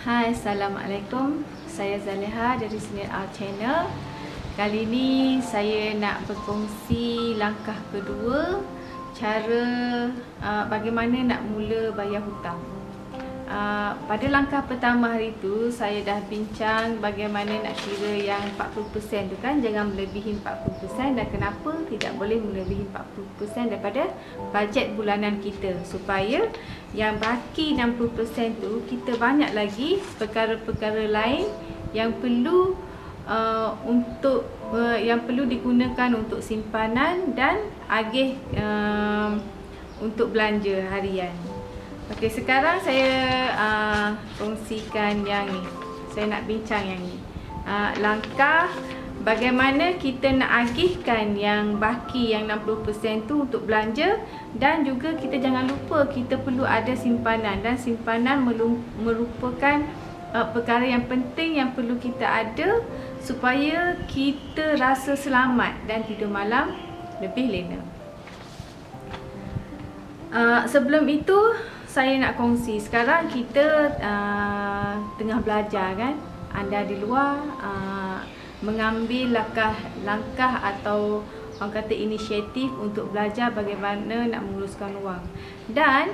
Hai, Assalamualaikum. Saya Zaleha dari Senior Art Channel. Kali ini saya nak berkongsi langkah kedua, cara bagaimana nak mula bayar hutang. Pada langkah pertama hari tu saya dah bincang bagaimana nak kira yang 40% tu kan, jangan melebihi 40%, dan kenapa tidak boleh melebihi 40% daripada bajet bulanan kita, supaya yang baki 60% tu kita banyak lagi perkara-perkara lain yang perlu yang perlu digunakan untuk simpanan dan agih untuk belanja harian. Okey, sekarang saya kongsikan yang ni. Saya nak bincang yang ni. Langkah bagaimana kita nak agihkan yang baki yang 60% tu untuk belanja, dan juga kita jangan lupa kita perlu ada simpanan, dan simpanan merupakan perkara yang penting yang perlu kita ada supaya kita rasa selamat dan tidur malam lebih lena. Sebelum itu saya nak kongsi, sekarang kita tengah belajar kan, anda di luar mengambil langkah atau orang kata inisiatif untuk belajar bagaimana nak menguruskan wang. Dan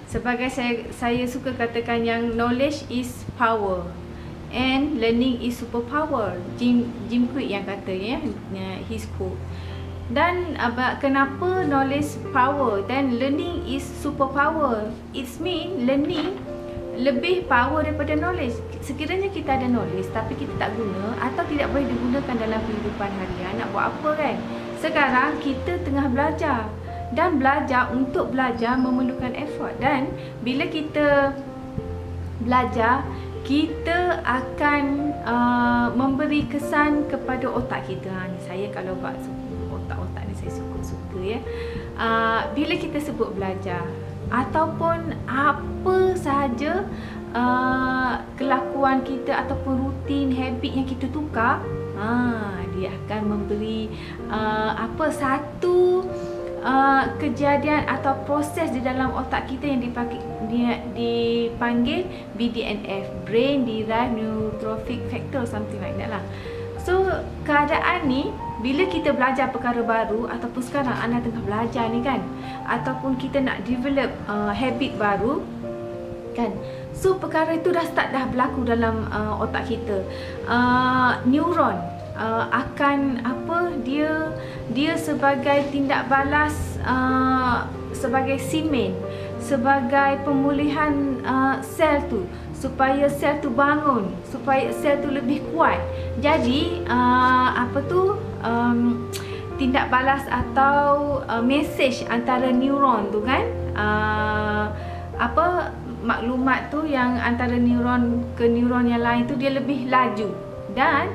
sebagai saya suka katakan yang knowledge is power and learning is superpower. Jim Quick yang kata ya, his quote. Dan kenapa knowledge power dan learning is superpower? It's mean learning lebih power daripada knowledge. Sekiranya kita ada knowledge tapi kita tak guna atau tidak boleh digunakan dalam kehidupan harian, nak buat apa kan? Sekarang kita tengah belajar, dan belajar untuk belajar memerlukan effort, dan bila kita belajar kita akan memberi kesan kepada otak kita. Saya kalau buat otak-otak ni saya suka ya. Bila kita sebut belajar ataupun apa sahaja kelakuan kita ataupun rutin habit yang kita tukar, dia akan memberi satu kejadian atau proses di dalam otak kita yang dipanggil BDNF, Brain Derived Neurotrophic Factor, something like that lah. So keadaan ni, bila kita belajar perkara baru, ataupun sekarang anda tengah belajar ni kan, ataupun kita nak develop habit baru kan, so perkara itu dah start dah berlaku dalam otak kita. Neuron akan dia sebagai tindak balas, sebagai simen, sebagai pemulihan sel tu, supaya sel tu bangun, supaya sel tu lebih kuat. Jadi tindak balas atau mesej antara neuron tu kan, maklumat tu yang antara neuron ke neuron yang lain tu dia lebih laju, dan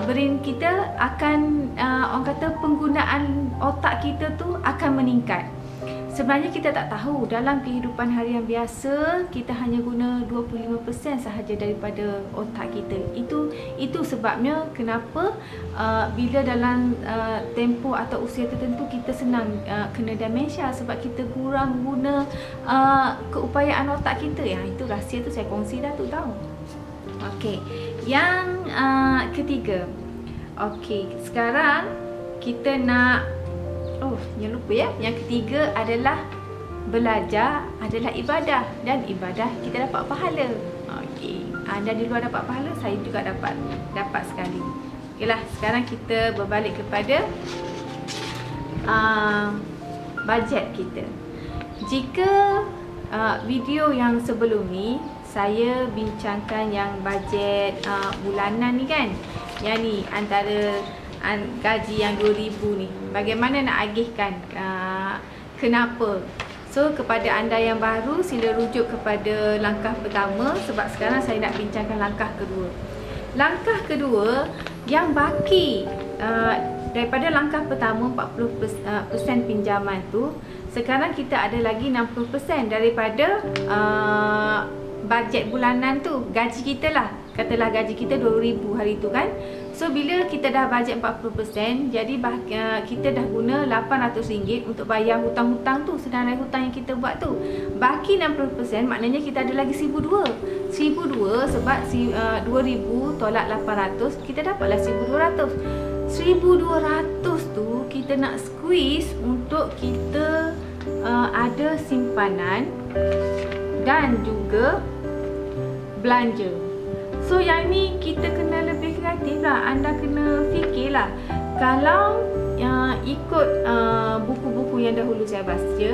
brain kita akan orang kata penggunaan otak kita tu akan meningkat. Sebenarnya kita tak tahu, dalam kehidupan harian biasa kita hanya guna 25% sahaja daripada otak kita. Itu sebabnya kenapa bila dalam tempoh atau usia tertentu kita senang kena demensia, sebab kita kurang guna keupayaan otak kita. Itu rahsia tu saya kongsi dah tu tahu. Okey, yang ketiga. Okey, sekarang kita nak jangan lupa ya, yang ketiga adalah belajar adalah ibadah, dan ibadah kita dapat pahala. Okey, anda di luar dapat pahala, saya juga dapat sekali. Okeylah, sekarang kita berbalik kepada bajet kita. Jika video yang sebelum ni saya bincangkan yang bajet bulanan ni kan, yang ni antara gaji yang 2000 ni, bagaimana nak agihkan, kenapa. So kepada anda yang baru, sila rujuk kepada langkah pertama, sebab sekarang saya nak bincangkan langkah kedua. Langkah kedua yang baki daripada langkah pertama 40% pinjaman tu, sekarang kita ada lagi 60% daripada bajet bulanan tu, gaji kita lah. Katalah gaji kita 2000 hari tu kan. So bila kita dah bajet 40%, jadi kita dah guna RM800 untuk bayar hutang-hutang tu, senarai hutang yang kita buat tu. Baki 60%, maknanya kita ada lagi RM1,200. RM1,200 sebab RM2,000 tolak RM800, kita dapatlah RM1,200. RM1,200 tu kita nak squeeze untuk kita ada simpanan dan juga belanja. So yang ni kita kena lebih kreatif lah. Anda kena fikirlah. Kalau ikut buku-buku yang dahulu saya baca,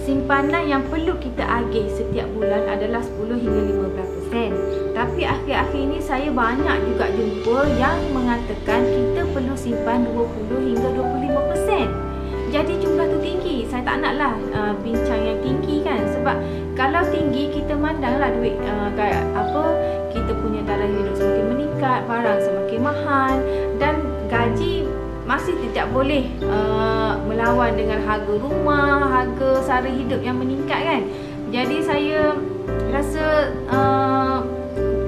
simpanan yang perlu kita agih setiap bulan adalah 10 hingga 15%. Tapi akhir-akhir ini saya banyak juga jumpa yang mengatakan kita perlu simpan 20 hingga 25%. Jadi jumlah tu tinggi. Saya tak naklah bincang yang tinggi kan. Sebab kalau tinggi, kita mandanglah duit kita punya taraf hidup semakin meningkat, barang semakin mahal, dan gaji masih tidak boleh melawan dengan harga rumah, harga sara hidup yang meningkat kan. Jadi saya rasa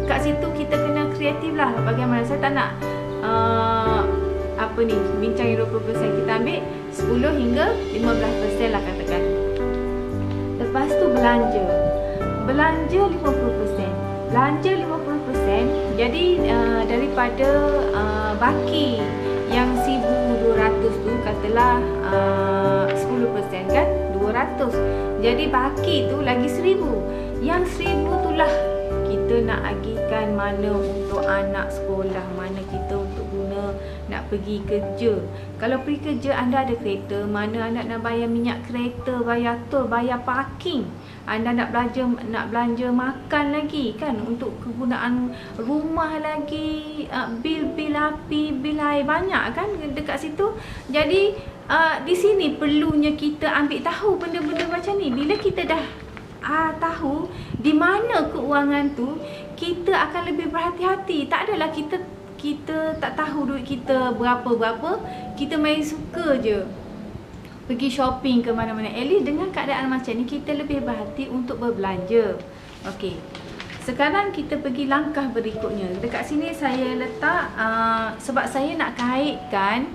kat situ kita kena kreatif lah. Bagaimana, saya tak nak bincang 20%, kita ambil 10 hingga 15% lah katakan. Lepas tu belanja 50%. Belanja 50%. Jadi daripada baki yang 1,200 tu, katalah 10% kan, 200. Jadi baki tu lagi 1,000. Yang 1,000 tu lah kita nak agihkan mana untuk anak sekolah, mana kita untuk guna nak pergi kerja. Kalau pergi kerja, anda ada kereta, mana anda nak bayar minyak kereta, bayar tol, bayar parking. Anda nak belanja makan lagi kan, untuk kegunaan rumah lagi, bil api, bil air, banyak kan dekat situ. Jadi di sini perlunya kita ambil tahu benda-benda macam ni. Bila kita dah tahu di mana keuangan tu, kita akan lebih berhati-hati. Tak adalah kita tak tahu duit kita berapa-berapa, kita main suka je pergi shopping ke mana-mana. At least dengan keadaan macam ni, kita lebih berhati untuk berbelanja. Okey, sekarang kita pergi langkah berikutnya. Dekat sini saya letak sebab saya nak kaitkan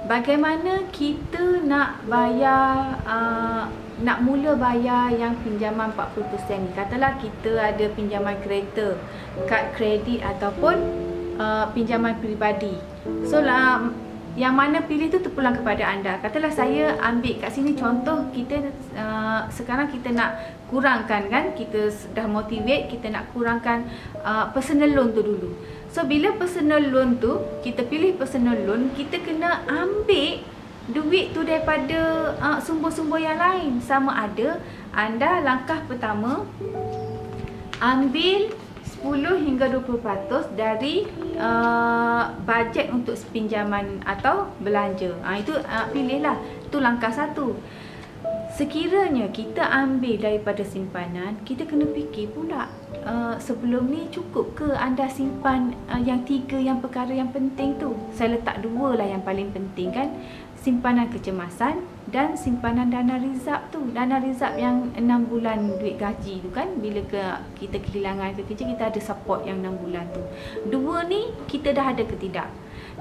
bagaimana kita nak bayar, nak mula bayar yang pinjaman 40% ni. Katalah kita ada pinjaman kereta, kad kredit ataupun pinjaman peribadi. So yang mana pilih tu terpulang kepada anda. Katalah saya ambil kat sini contoh, kita sekarang kita nak kurangkan kan, kita dah motivate, kita nak kurangkan personal loan tu dulu. So bila personal loan tu, kita pilih personal loan, kita kena ambil duit tu daripada sumber-sumber yang lain. Sama ada anda langkah pertama ambil 10 hingga 20% dari bajet untuk pinjaman atau belanja. Itu pilihlah. Itu langkah satu. Sekiranya kita ambil daripada simpanan, kita kena fikir pula sebelum ni cukup ke anda simpan yang 3 yang perkara yang penting tu. Saya letak 2 lah yang paling penting kan. Simpanan kecemasan dan simpanan dana rizab tu. Dana rizab yang 6 bulan duit gaji tu kan. Bila kita kehilangan kerja, kita ada support yang 6 bulan tu. 2 ni kita dah ada ke tidak?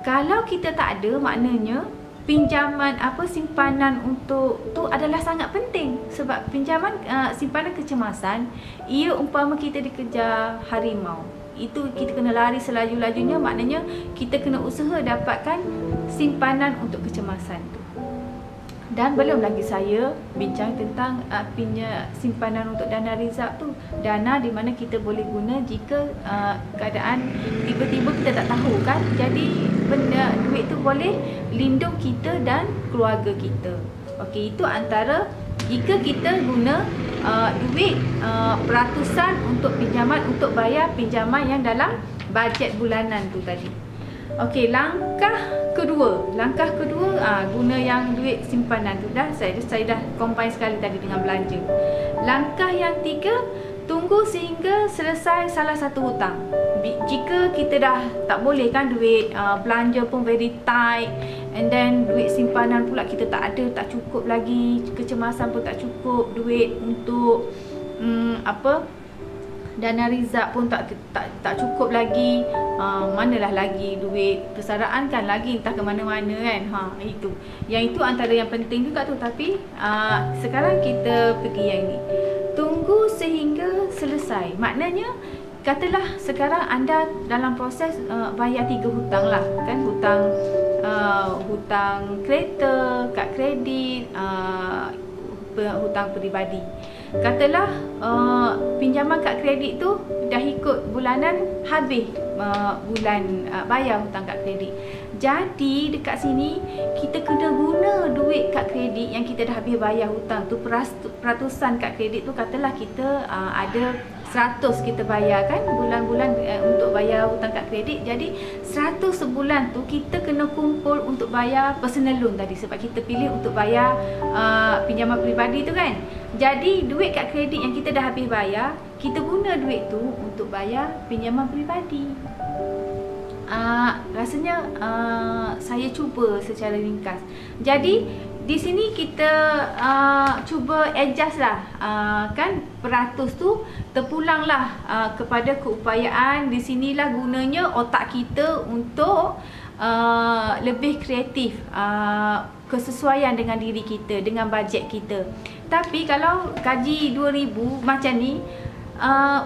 Kalau kita tak ada, maknanya pinjaman simpanan untuk tu adalah sangat penting. Sebab pinjaman simpanan kecemasan, ia umpama kita dikejar harimau. Itu kita kena lari selaju-lajunya, maknanya kita kena usaha dapatkan simpanan untuk kecemasan tu. Dan belum lagi saya bincang tentang simpanan untuk dana rizab tu. Dana di mana kita boleh guna jika keadaan tiba-tiba kita tak tahu kan. Jadi duit tu boleh lindung kita dan keluarga kita. Okey, itu antara jika kita guna duit peratusan untuk pinjaman, untuk bayar pinjaman yang dalam bajet bulanan tu tadi. Okey, langkah kedua guna yang duit simpanan tu dah saya dah combine sekali tadi dengan belanja. Langkah yang 3, tunggu sehingga selesai salah satu hutang. Jika kita dah tak boleh kan, duit belanja pun very tight, and then duit simpanan pula kita tak ada, tak cukup lagi, kecemasan pun tak cukup, duit untuk dana rizab pun tak cukup lagi, manalah lagi duit persaraan kan lagi entah ke mana-mana kan. Itu. Yang itu antara yang penting juga tu. Tapi sekarang kita pergi yang ni. Tunggu sehingga selesai. Maknanya katalah sekarang anda dalam proses bayar 3 hutang lah kan, hutang kereta, kad kredit, hutang peribadi. Katalah pinjaman kad kredit tu dah ikut bulanan, habis bulan bayar hutang kad kredit. Jadi dekat sini kita kena guna duit kad kredit yang kita dah habis bayar hutang tu, peratusan kad kredit tu. Katalah kita ada 100 kita bayar kan bulan-bulan untuk bayar hutang kad kredit. Jadi 100 sebulan tu kita kena kumpul untuk bayar personal loan tadi, sebab kita pilih untuk bayar pinjaman peribadi tu kan. Jadi duit kad kredit yang kita dah habis bayar, kita guna duit tu untuk bayar pinjaman peribadi. Rasanya saya cuba secara ringkas. Jadi di sini kita cuba adjust lah, kan peratus tu terpulanglah kepada keupayaan. Di sinilah gunanya otak kita untuk lebih kreatif, kesesuaian dengan diri kita, dengan bajet kita. Tapi kalau gaji 2,000 macam ni,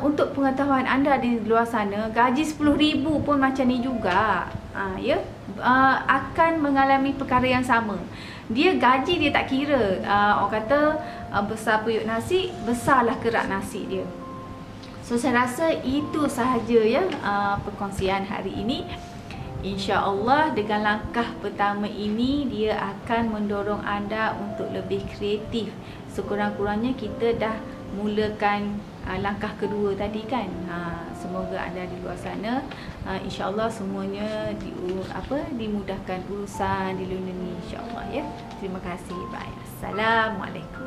untuk pengetahuan anda di luar sana, gaji 10,000 pun macam ni juga, ya, akan mengalami perkara yang sama. Dia gaji dia tak kira, orang kata besar periuk nasi, besarlah kerak nasi dia. So saya rasa itu sahaja ya perkongsian hari ini. InsyaAllah dengan langkah pertama ini dia akan mendorong anda untuk lebih kreatif. Sekurang-kurangnya kita dah mulakan langkah kedua tadi kan. Semoga anda di luar sana insyaAllah semuanya dimudahkan urusan, dilindungi insyaAllah ya. Terima kasih. Bye. Assalamualaikum.